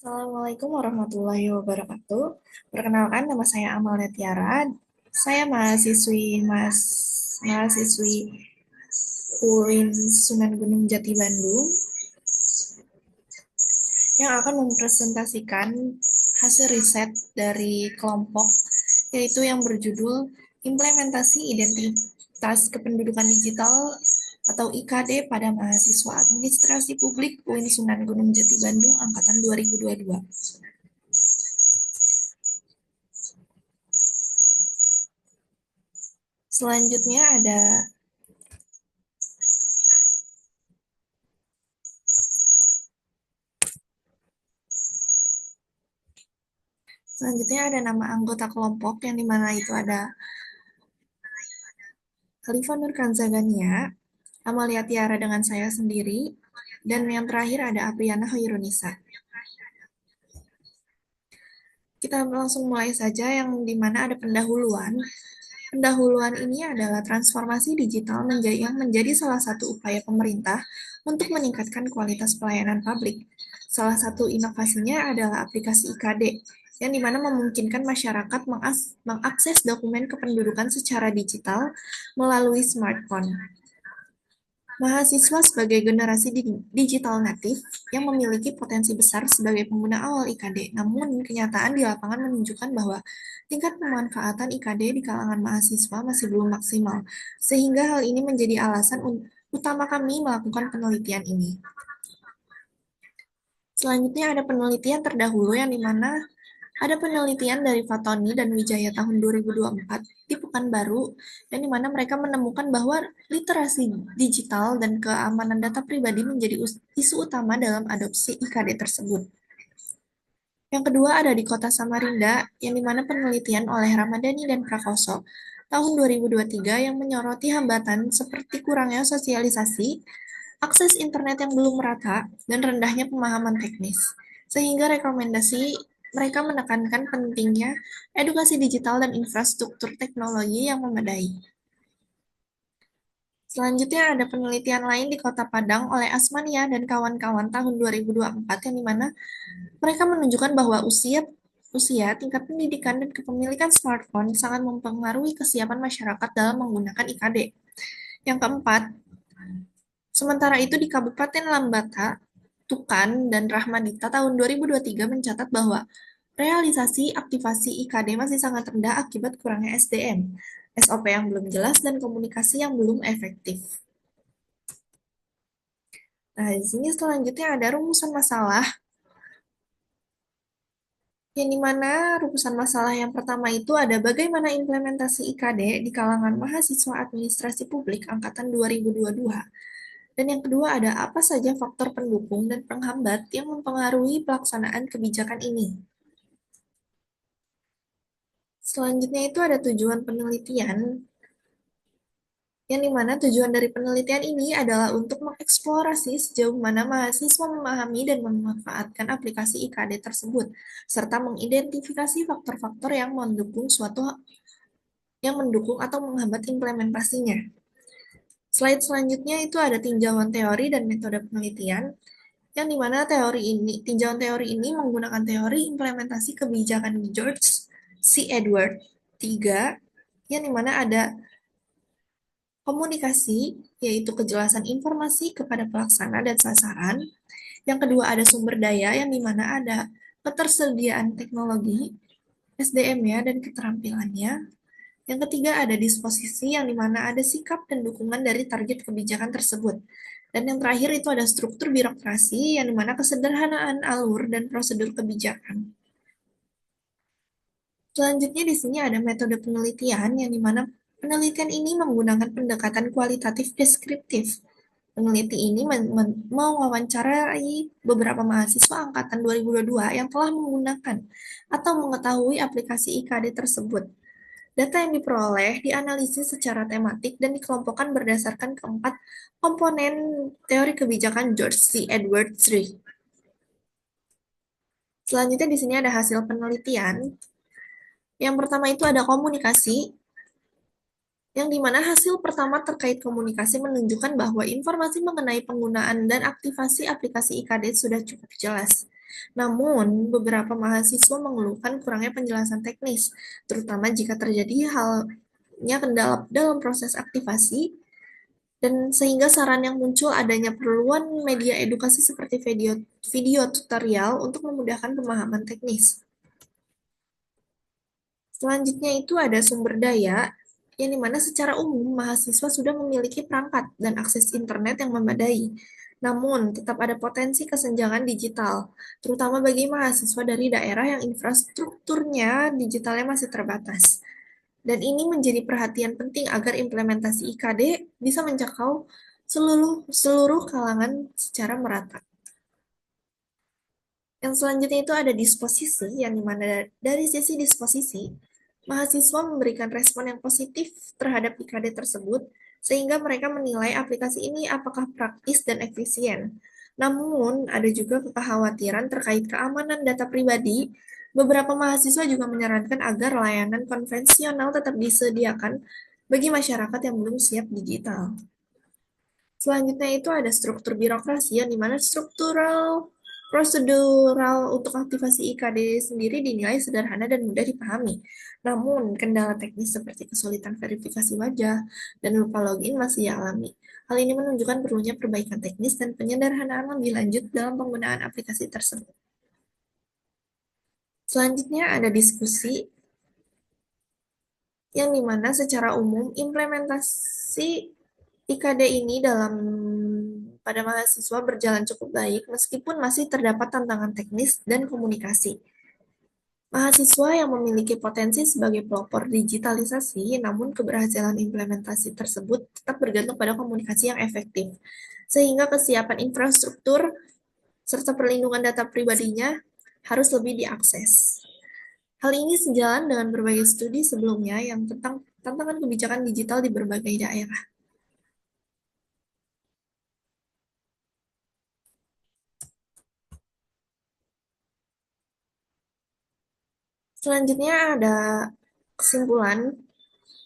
Assalamualaikum warahmatullahi wabarakatuh. Perkenalkan, nama saya Amalia Tiara. Saya mahasiswi UIN Sunan Gunung Jati Bandung yang akan mempresentasikan hasil riset dari kelompok, yaitu yang berjudul Implementasi Identitas Kependudukan Digital atau IKD pada mahasiswa Administrasi Publik UIN Sunan Gunung Jati Bandung angkatan 2022. Selanjutnya ada Selanjutnya ada nama anggota kelompok yang dimana itu ada Khalifa Nur Kanzagania, Amalia Tiara dengan saya sendiri, dan yang terakhir ada Apriana Hoirunisa. Kita langsung mulai saja yang dimana ada pendahuluan. Pendahuluan ini adalah transformasi digital yang menjadi salah satu upaya pemerintah untuk meningkatkan kualitas pelayanan publik. Salah satu inovasinya adalah aplikasi IKD, yang dimana memungkinkan masyarakat mengakses dokumen kependudukan secara digital melalui smartphone. Mahasiswa sebagai generasi digital natif yang memiliki potensi besar sebagai pengguna awal IKD, namun kenyataan di lapangan menunjukkan bahwa tingkat pemanfaatan IKD di kalangan mahasiswa masih belum maksimal, sehingga hal ini menjadi alasan utama kami melakukan penelitian ini. Selanjutnya ada penelitian terdahulu yang dimana ada penelitian dari Fatoni dan Wijaya tahun 2024 di Pekanbaru, yang dimana mereka menemukan bahwa literasi digital dan keamanan data pribadi menjadi isu utama dalam adopsi IKD tersebut. Yang kedua ada di Kota Samarinda, yang dimana penelitian oleh Ramadhani dan Prakoso tahun 2023 yang menyoroti hambatan seperti kurangnya sosialisasi, akses internet yang belum merata, dan rendahnya pemahaman teknis. Sehingga rekomendasi mereka menekankan pentingnya edukasi digital dan infrastruktur teknologi yang memadai. Selanjutnya ada penelitian lain di Kota Padang oleh Asmania dan kawan-kawan tahun 2024 yang dimana mereka menunjukkan bahwa usia, tingkat pendidikan, dan kepemilikan smartphone sangat mempengaruhi kesiapan masyarakat dalam menggunakan IKD. Yang keempat, sementara itu di Kabupaten Lambata, Tukan, dan Rahmadita tahun 2023 mencatat bahwa realisasi aktivasi IKD masih sangat rendah akibat kurangnya SDM, SOP yang belum jelas, dan komunikasi yang belum efektif. Nah, di sini selanjutnya ada rumusan masalah, yang dimana rumusan masalah yang pertama itu ada bagaimana implementasi IKD di kalangan mahasiswa administrasi publik angkatan 2022. Dan yang kedua ada apa saja faktor pendukung dan penghambat yang mempengaruhi pelaksanaan kebijakan ini. Selanjutnya itu ada tujuan penelitian, yang dimana tujuan dari penelitian ini adalah untuk mengeksplorasi sejauh mana mahasiswa memahami dan memanfaatkan aplikasi IKD tersebut, serta mengidentifikasi faktor-faktor yang mendukung atau menghambat implementasinya. Slide selanjutnya itu ada tinjauan teori dan metode penelitian, yang dimana tinjauan teori ini menggunakan teori implementasi kebijakan George C. Edward III, yang dimana ada komunikasi, yaitu kejelasan informasi kepada pelaksana dan sasaran. Yang kedua ada sumber daya, yang dimana ada ketersediaan teknologi, SDM-nya, dan keterampilannya. Yang ketiga ada disposisi, yang dimana ada sikap dan dukungan dari target kebijakan tersebut. Dan yang terakhir itu ada struktur birokrasi, yang dimana kesederhanaan alur dan prosedur kebijakan. Selanjutnya di sini ada metode penelitian, yang dimana penelitian ini menggunakan pendekatan kualitatif deskriptif. Peneliti ini mewawancarai beberapa mahasiswa angkatan 2022 yang telah menggunakan atau mengetahui aplikasi IKD tersebut. Data yang diperoleh dianalisis secara tematik dan dikelompokkan berdasarkan keempat komponen teori kebijakan George C. Edward III. Selanjutnya di sini ada hasil penelitian. Yang pertama itu ada komunikasi, yang dimana hasil pertama terkait komunikasi menunjukkan bahwa informasi mengenai penggunaan dan aktivasi aplikasi IKD sudah cukup jelas. Namun, beberapa mahasiswa mengeluhkan kurangnya penjelasan teknis, terutama jika terjadi halnya kendala dalam proses aktivasi, dan sehingga saran yang muncul adanya perluan media edukasi seperti video tutorial untuk memudahkan pemahaman teknis. Selanjutnya itu ada sumber daya, yang dimana secara umum mahasiswa sudah memiliki perangkat dan akses internet yang memadai. Namun, tetap ada potensi kesenjangan digital, terutama bagi mahasiswa dari daerah yang infrastrukturnya digitalnya masih terbatas. Dan ini menjadi perhatian penting agar implementasi IKD bisa menjangkau seluruh kalangan secara merata. Yang selanjutnya itu ada disposisi, yang dimana dari sisi disposisi, mahasiswa memberikan respon yang positif terhadap IKD tersebut, sehingga mereka menilai aplikasi ini apakah praktis dan efisien. Namun, ada juga kekhawatiran terkait keamanan data pribadi. Beberapa mahasiswa juga menyarankan agar layanan konvensional tetap disediakan bagi masyarakat yang belum siap digital. Selanjutnya itu ada struktur birokrasi, yang dimana prosedural untuk aktivasi IKD sendiri dinilai sederhana dan mudah dipahami. Namun, kendala teknis seperti kesulitan verifikasi wajah dan lupa login masih dialami. Hal ini menunjukkan perlunya perbaikan teknis dan penyederhanaan lebih lanjut dalam penggunaan aplikasi tersebut. Selanjutnya ada diskusi, yang dimana secara umum implementasi IKD ini pada mahasiswa berjalan cukup baik meskipun masih terdapat tantangan teknis dan komunikasi. Mahasiswa yang memiliki potensi sebagai pelopor digitalisasi, namun keberhasilan implementasi tersebut tetap bergantung pada komunikasi yang efektif, sehingga kesiapan infrastruktur serta perlindungan data pribadinya harus lebih diakses. Hal ini sejalan dengan berbagai studi sebelumnya yang tentang tantangan kebijakan digital di berbagai daerah. Selanjutnya ada kesimpulan,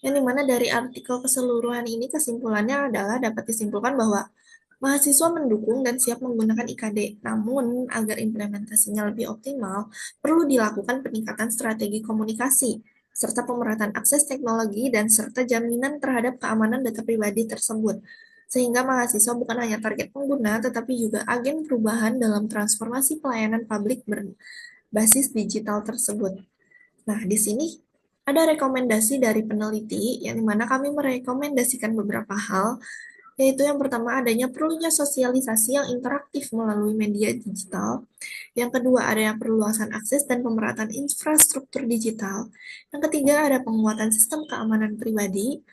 yang dimana dari artikel keseluruhan ini kesimpulannya adalah dapat disimpulkan bahwa mahasiswa mendukung dan siap menggunakan IKD, namun agar implementasinya lebih optimal, perlu dilakukan peningkatan strategi komunikasi, serta pemerataan akses teknologi dan serta jaminan terhadap keamanan data pribadi tersebut. Sehingga mahasiswa bukan hanya target pengguna, tetapi juga agen perubahan dalam transformasi pelayanan publik berbasis digital tersebut. Nah, di sini ada rekomendasi dari peneliti, yang dimana kami merekomendasikan beberapa hal, yaitu yang pertama adanya perlunya sosialisasi yang interaktif melalui media digital. Yang kedua ada yang perluasan akses dan pemerataan infrastruktur digital. Yang ketiga ada penguatan sistem keamanan pribadi.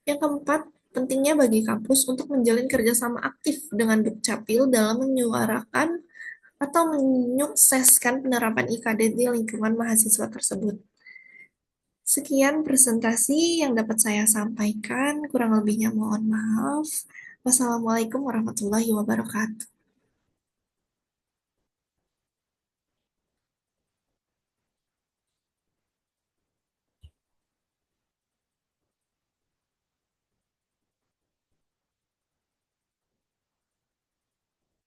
Yang keempat, pentingnya bagi kampus untuk menjalin kerjasama aktif dengan Dukcapil dalam menyuarakan atau menyukseskan penerapan IKD di lingkungan mahasiswa tersebut. Sekian presentasi yang dapat saya sampaikan, kurang lebihnya mohon maaf. Wassalamualaikum warahmatullahi wabarakatuh.